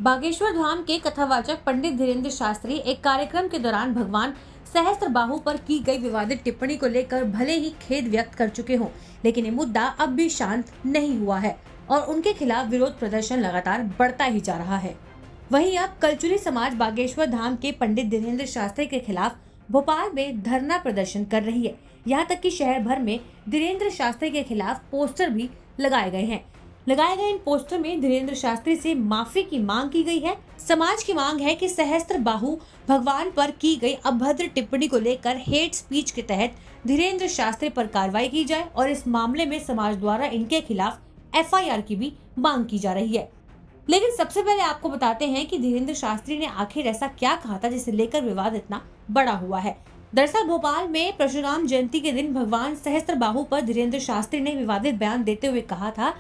बागेश्वर धाम के कथावाचक पंडित धीरेन्द्र शास्त्री एक कार्यक्रम के दौरान भगवान सहस्त्रबाहु पर की गई विवादित टिप्पणी को लेकर भले ही खेद व्यक्त कर चुके हों, लेकिन ये मुद्दा अब भी शांत नहीं हुआ है और उनके खिलाफ विरोध प्रदर्शन लगातार बढ़ता ही जा रहा है। वहीं अब कलचुली समाज बागेश्वर धाम के पंडित धीरेन्द्र शास्त्री के खिलाफ भोपाल में धरना प्रदर्शन कर रही है। यहाँ तक कि शहर भर में धीरेन्द्र शास्त्री के खिलाफ पोस्टर भी लगाए गए इन पोस्टर में धीरेन्द्र शास्त्री से माफी की मांग की गई है। समाज की मांग है कि सहस्त्रबाहु भगवान पर की गई अभद्र टिप्पणी को लेकर हेट स्पीच के तहत धीरेन्द्र शास्त्री पर कार्रवाई की जाए और इस मामले में समाज द्वारा इनके खिलाफ FIR की भी मांग की जा रही है। लेकिन सबसे पहले आपको बताते हैं कि धीरेन्द्र शास्त्री ने आखिर ऐसा क्या कहा था जिसे लेकर विवाद इतना बड़ा हुआ है। दरअसल भोपाल में परशुराम जयंती के दिन भगवान सहस्त्रबाहु पर धीरेन्द्र शास्त्री ने विवादित बयान देते हुए कहा था,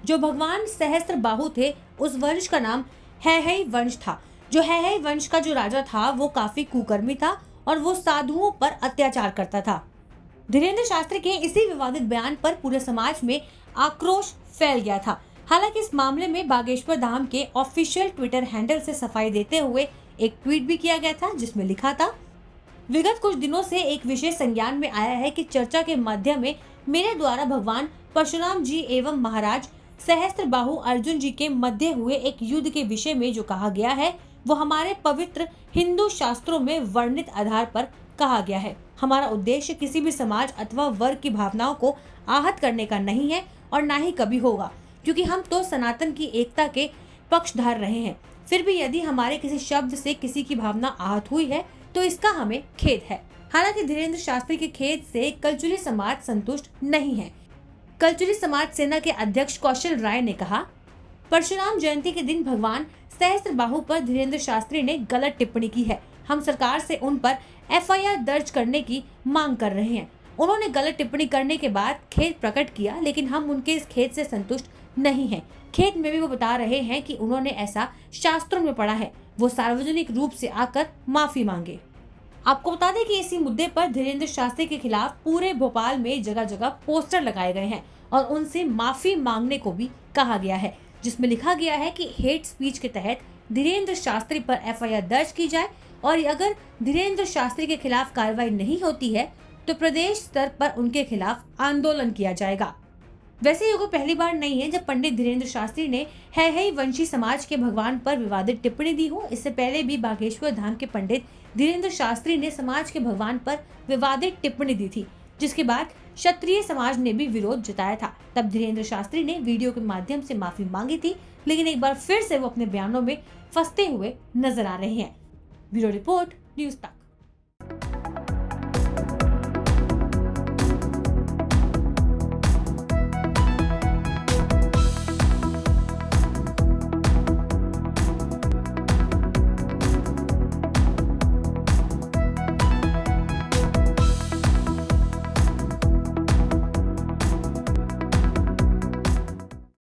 जो भगवान सहस्त्रबाहु थे उस वंश का नाम हैहय वंश था। जो हैहय वंश का जो राजा था वो काफी कुकर्मी था और वो साधुओं पर अत्याचार करता था। धीरेन्द्र शास्त्री के इसी विवादित बयान पर पूरे समाज में आक्रोश फैल गया था। हालांकि इस मामले में बागेश्वर धाम के ऑफिशियल ट्विटर हैंडल से सफाई देते हुए एक ट्वीट भी किया गया था, जिसमें लिखा था, विगत कुछ दिनों से एक विषय संज्ञान में आया है कि चर्चा के माध्यम में मेरे द्वारा भगवान परशुराम जी एवं महाराज सहस्त्रबाहु अर्जुन जी के मध्य हुए एक युद्ध के विषय में जो कहा गया है वो हमारे पवित्र हिंदू शास्त्रों में वर्णित आधार पर कहा गया है। हमारा उद्देश्य किसी भी समाज अथवा वर्ग की भावनाओं को आहत करने का नहीं है और ना ही कभी होगा, क्योंकि हम तो सनातन की एकता के पक्षधर रहे हैं। फिर भी यदि हमारे किसी शब्द से किसी की भावना आहत हुई है तो इसका हमें खेद है। हालांकि धीरेन्द्र शास्त्री के खेद से कलचुली समाज संतुष्ट नहीं है। कलचुली समाज सेना के अध्यक्ष कौशल राय ने कहा, परशुराम जयंती के दिन भगवान सहस्त्रबाहु पर धीरेन्द्र शास्त्री ने गलत टिप्पणी की है। हम सरकार से उन पर FIR दर्ज करने की मांग कर रहे हैं। उन्होंने गलत टिप्पणी करने के बाद खेद प्रकट किया, लेकिन हम उनके इस खेद से संतुष्ट नहीं हैं। खेद में भी वो बता रहे हैं कि उन्होंने ऐसा शास्त्रों में पढ़ा है, वो सार्वजनिक रूप से आकर माफी मांगे। आपको बता दें कि इसी मुद्दे पर धीरेन्द्र शास्त्री के खिलाफ पूरे भोपाल में जगह जगह पोस्टर लगाए गए हैं और उनसे माफी मांगने को भी कहा गया है, जिसमें लिखा गया है कि हेट स्पीच के तहत धीरेन्द्र शास्त्री पर FIR दर्ज की जाए और अगर धीरेन्द्र शास्त्री के खिलाफ कार्रवाई नहीं होती है तो प्रदेश स्तर पर उनके खिलाफ आंदोलन किया जाएगा। वैसे ये कोई पहली बार नहीं है जब पंडित धीरेन्द्र शास्त्री ने हैहय वंशी समाज के भगवान पर विवादित टिप्पणी दी हो। इससे पहले भी बागेश्वर धाम के पंडित धीरेन्द्र शास्त्री ने समाज के भगवान पर विवादित टिप्पणी दी थी, जिसके बाद क्षत्रिय समाज ने भी विरोध जताया था। तब धीरेन्द्र शास्त्री ने वीडियो के माध्यम से माफी मांगी थी, लेकिन एक बार फिर से वो अपने बयानों में फंसते हुए नजर आ रहे हैं। ब्यूरो रिपोर्ट, न्यूज़ तक।